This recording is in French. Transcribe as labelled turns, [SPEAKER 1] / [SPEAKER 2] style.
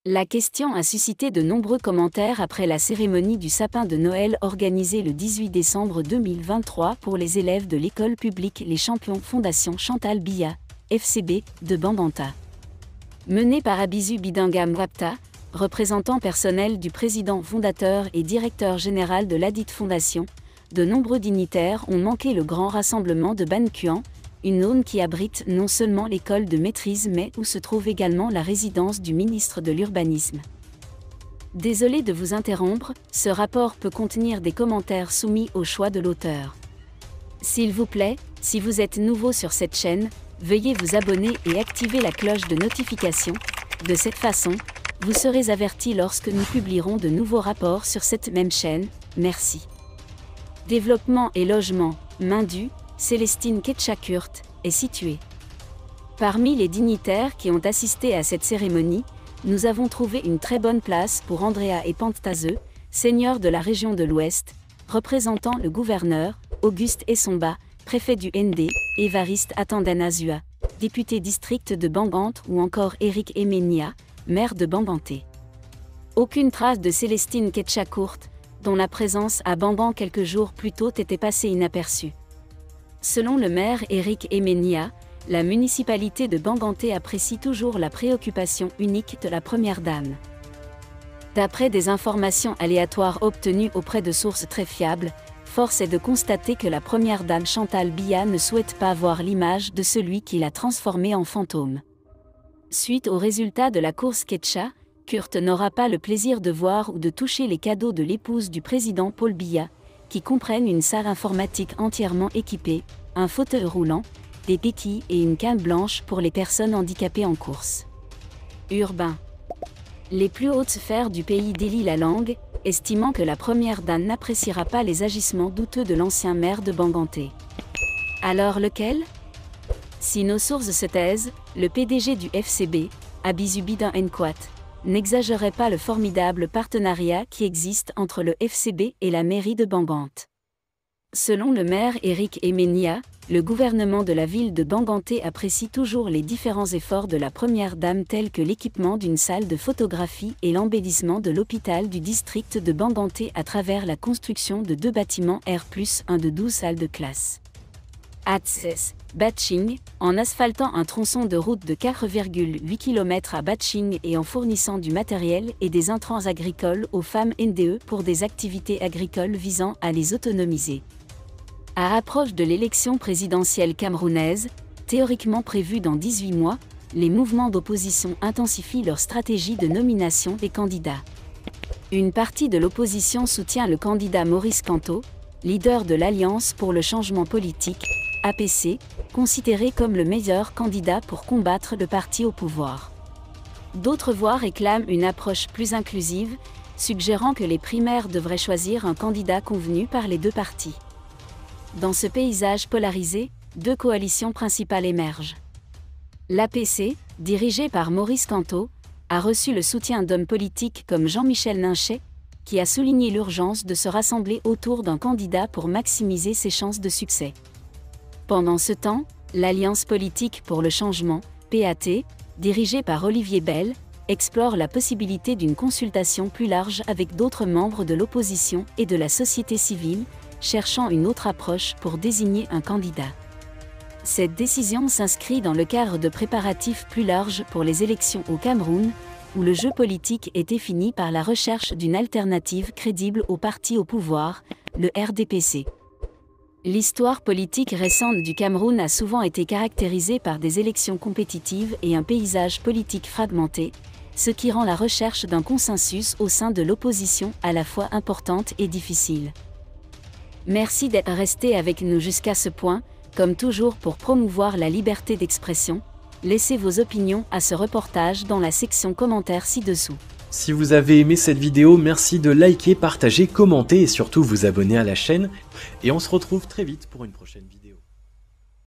[SPEAKER 1] La question a suscité de nombreux commentaires après la cérémonie du sapin de Noël organisée le 18 décembre 2023 pour les élèves de l'école publique Les Champions Fondation Chantal Biya, FCB, de Bambanta. Menée par Abisu Bidangam Wapta, représentant personnel du président fondateur et directeur général de ladite fondation, de nombreux dignitaires ont manqué le grand rassemblement de Ban Kuan, une zone qui abrite non seulement l'école de maîtrise mais où se trouve également la résidence du ministre de l'Urbanisme. Désolé de vous interrompre, ce rapport peut contenir des commentaires soumis au choix de l'auteur. S'il vous plaît, si vous êtes nouveau sur cette chaîne, veuillez vous abonner et activer la cloche de notification. De cette façon, vous serez averti lorsque nous publierons de nouveaux rapports sur cette même chaîne. Merci. Développement et logement, Mindu, Célestine Ketchakurt, est située. Parmi les dignitaires qui ont assisté à cette cérémonie, nous avons trouvé une très bonne place pour Andrea et Pantazeu, seigneurs de la région de l'Ouest, représentant le gouverneur, Auguste Essomba, préfet du ND, Évariste Atandanazua, député district de Bambante ou encore Éric Emenia, maire de Bambanté. Aucune trace de Célestine Ketchakurt, dont la présence à Bamban quelques jours plus tôt était passée inaperçue. Selon le maire Éric Emenia, la municipalité de Bambanté apprécie toujours la préoccupation unique de la Première Dame. D'après des informations aléatoires obtenues auprès de sources très fiables, force est de constater que la Première Dame Chantal Biya ne souhaite pas voir l'image de celui qui l'a transformée en fantôme. Suite aux résultats de la course Ketcha, Kurt n'aura pas le plaisir de voir ou de toucher les cadeaux de l'épouse du président Paul Biya, qui comprennent une salle informatique entièrement équipée, un fauteuil roulant, des béquilles et une canne blanche pour les personnes handicapées en course. Urbain. Les plus hautes sphères du pays délient la langue, estimant que la Première Dame n'appréciera pas les agissements douteux de l'ancien maire de Bambanté. Alors lequel? Si nos sources se taisent, le PDG du FCB, Abisu Bidangam, n'exagérait pas le formidable partenariat qui existe entre le FCB et la mairie de Bambante. Selon le maire Éric Emenia, le gouvernement de la ville de Bambanté apprécie toujours les différents efforts de la Première Dame tels que l'équipement d'une salle de photographie et l'embellissement de l'hôpital du district de Bambanté à travers la construction de 2 bâtiments R+1 de 12 salles de classe. Atses, Batching, en asphaltant un tronçon de route de 4,8 km à Batching et en fournissant du matériel et des intrants agricoles aux femmes NDE pour des activités agricoles visant à les autonomiser. À approche de l'élection présidentielle camerounaise, théoriquement prévue dans 18 mois, les mouvements d'opposition intensifient leur stratégie de nomination des candidats. Une partie de l'opposition soutient le candidat Maurice Kamto, leader de l'Alliance pour le changement politique, APC, considéré comme le meilleur candidat pour combattre le parti au pouvoir. D'autres voix réclament une approche plus inclusive, suggérant que les primaires devraient choisir un candidat convenu par les deux partis. Dans ce paysage polarisé, 2 coalitions principales émergent. L'APC, dirigée par Maurice Kamto, a reçu le soutien d'hommes politiques comme Jean-Michel Ninchet, qui a souligné l'urgence de se rassembler autour d'un candidat pour maximiser ses chances de succès. Pendant ce temps, l'Alliance politique pour le changement, PAT, dirigée par Olivier Bell, explore la possibilité d'une consultation plus large avec d'autres membres de l'opposition et de la société civile, cherchant une autre approche pour désigner un candidat. Cette décision s'inscrit dans le cadre de préparatifs plus larges pour les élections au Cameroun, où le jeu politique est défini par la recherche d'une alternative crédible au parti au pouvoir, le RDPC. L'histoire politique récente du Cameroun a souvent été caractérisée par des élections compétitives et un paysage politique fragmenté, ce qui rend la recherche d'un consensus au sein de l'opposition à la fois importante et difficile. Merci d'être resté avec nous jusqu'à ce point, comme toujours pour promouvoir la liberté d'expression. Laissez vos opinions à ce reportage dans la section commentaires ci-dessous.
[SPEAKER 2] Si vous avez aimé cette vidéo, merci de liker, partager, commenter et surtout vous abonner à la chaîne. Et on se retrouve très vite pour une prochaine vidéo.